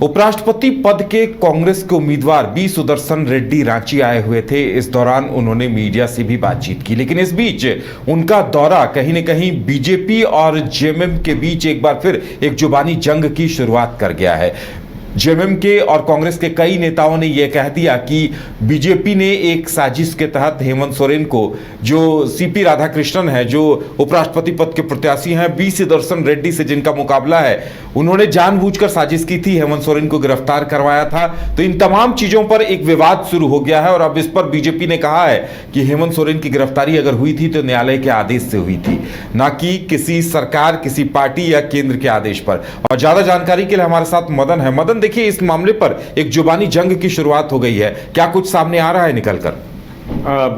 उपराष्ट्रपति पद के कांग्रेस के उम्मीदवार बी सुदर्शन रेड्डी रांची आए हुए थे। इस दौरान उन्होंने मीडिया से भी बातचीत की, लेकिन इस बीच उनका दौरा कहीं न कहीं बीजेपी और जेएमएम के बीच एक बार फिर एक जुबानी जंग की शुरुआत कर गया है। जेएमएम के और कांग्रेस के कई नेताओं ने यह कह दिया कि बीजेपी ने एक साजिश के तहत हेमंत सोरेन को, जो सीपी राधाकृष्णन है, जो उपराष्ट्रपति पद के प्रत्याशी हैं, बी सुदर्शन रेड्डी से जिनका मुकाबला है, उन्होंने जानबूझकर साजिश की थी, हेमंत सोरेन को गिरफ्तार करवाया था। तो इन तमाम चीजों पर एक विवाद शुरू हो गया है और अब इस पर बीजेपी ने कहा है कि हेमंत सोरेन की गिरफ्तारी अगर हुई थी तो न्यायालय के आदेश से हुई थी, ना कि किसी सरकार, किसी पार्टी या केंद्र के आदेश पर। और ज्यादा जानकारी के लिए हमारे साथ मदन है। मदन, देखिए, इस मामले पर एक जुबानी जंग की शुरुआत हो गई है, क्या कुछ सामने आ रहा है निकलकर?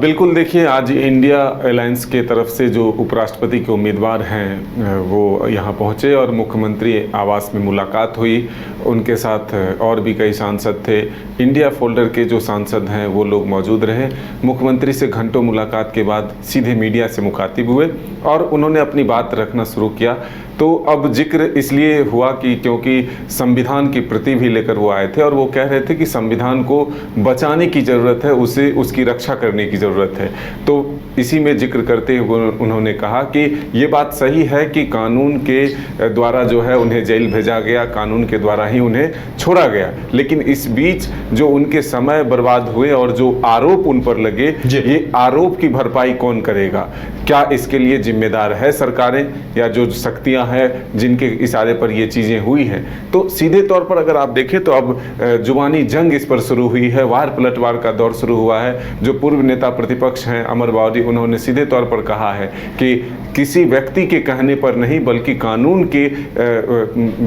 बिल्कुल, देखिए, आज इंडिया अलायंस के तरफ से जो उपराष्ट्रपति के उम्मीदवार हैं वो यहाँ पहुँचे और मुख्यमंत्री आवास में मुलाकात हुई। उनके साथ और भी कई सांसद थे। इंडिया फोल्डर के जो सांसद हैं वो लोग मौजूद रहे। मुख्यमंत्री से घंटों मुलाकात के बाद सीधे मीडिया से मुखातिब हुए और उन्होंने अपनी बात रखना शुरू किया। तो अब जिक्र इसलिए हुआ कि क्योंकि संविधान की प्रति भी लेकर वो आए थे और वो कह रहे थे कि संविधान को बचाने की ज़रूरत है, उसे उसकी रक्षा करने की ज़रूरत है। तो इसी में जिक्र करते हुए उन्होंने कहा कि ये बात सही है कि कानून के द्वारा जो है उन्हें जेल भेजा गया, कानून के द्वारा ही उन्हें छोड़ा गया, लेकिन इस बीच जो उनके समय बर्बाद हुए और जो आरोप उन पर लगे, ये आरोप की भरपाई कौन करेगा? क्या इसके लिए जिम्मेदार है सरकारें या जो शक्तियां हैं जिनके इशारे पर ये चीज़ें हुई हैं? तो सीधे तौर पर अगर आप देखें तो अब जुबानी जंग इस पर शुरू हुई है, वार पलटवार का दौर शुरू हुआ है। जो पूर्व नेता प्रतिपक्ष हैं अमर बावरी, उन्होंने सीधे तौर पर कहा है कि किसी व्यक्ति के कहने पर नहीं बल्कि कानून के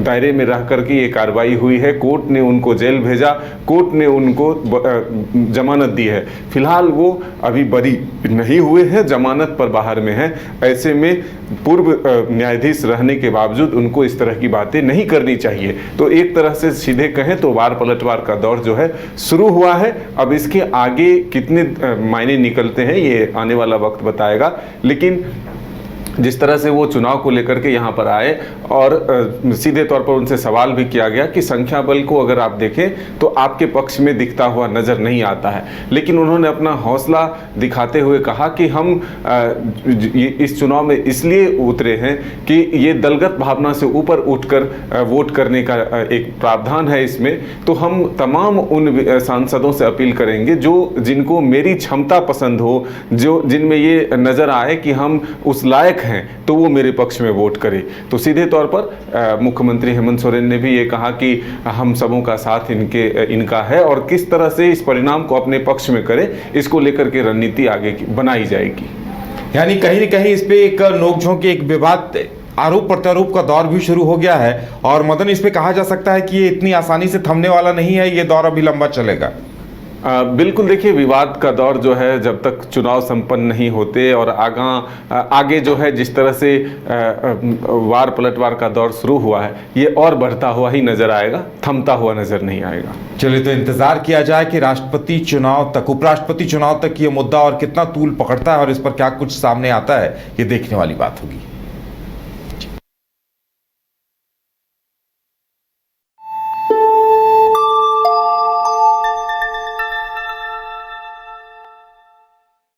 दायरे में रह कर के ये कार्रवाई हुई है। कोर्ट ने उनको जेल भेजा, कोर्ट ने उनको जमानत दी है। फिलहाल वो अभी बरी नहीं हुए हैं, जमानत पर बाहर में हैं। ऐसे में पूर्व न्यायाधीश रहने के बावजूद उनको इस तरह की बातें नहीं करनी चाहिए। तो एक तरह से सीधे कहें तो वार पलटवार का दौर जो है शुरू हुआ है। अब इसके आगे कितने मायने निकलते हैं ये आने वाला वक्त बताएगा, लेकिन जिस तरह से वो चुनाव को लेकर के यहाँ पर आए और सीधे तौर पर उनसे सवाल भी किया गया कि संख्या बल को अगर आप देखें तो आपके पक्ष में दिखता हुआ नज़र नहीं आता है, लेकिन उन्होंने अपना हौसला दिखाते हुए कहा कि हम इस चुनाव में इसलिए उतरे हैं कि ये दलगत भावना से ऊपर उठकर वोट करने का एक प्रावधान है इसमें। तो हम तमाम उन सांसदों से अपील करेंगे जिनको मेरी क्षमता पसंद हो, जिनमें ये नज़र आए कि हम उस लायक हैं, तो वो मेरे पक्ष में वोट करे। तो सीधे तौर पर मुख्यमंत्री हेमंत सोरेन ने भी ये कहा कि हम सबों का साथ इनका है और किस तरह से इस परिणाम को अपने पक्ष में करें, इसको लेकर के रणनीति आगे बनाई जाएगी। यानी कहीं न कहीं इस पे एक नोकझोंक, एक विवाद, आरोप प्रत्यारोप का दौर भी शुरू हो गया है। और मदन, इस पे कहा जा सकता है कि ये इतनी आसानी से थमने वाला नहीं है, ये दौर अभी लंबा चलेगा। बिल्कुल, देखिए, विवाद का दौर जो है जब तक चुनाव संपन्न नहीं होते और आगे जो है जिस तरह से वार पलटवार का दौर शुरू हुआ है, ये और बढ़ता हुआ ही नजर आएगा, थमता हुआ नजर नहीं आएगा। चलिए, तो इंतजार किया जाए कि राष्ट्रपति चुनाव तक, उपराष्ट्रपति चुनाव तक ये मुद्दा और कितना तूल पकड़ता है और इस पर क्या कुछ सामने आता है, ये देखने वाली बात होगी।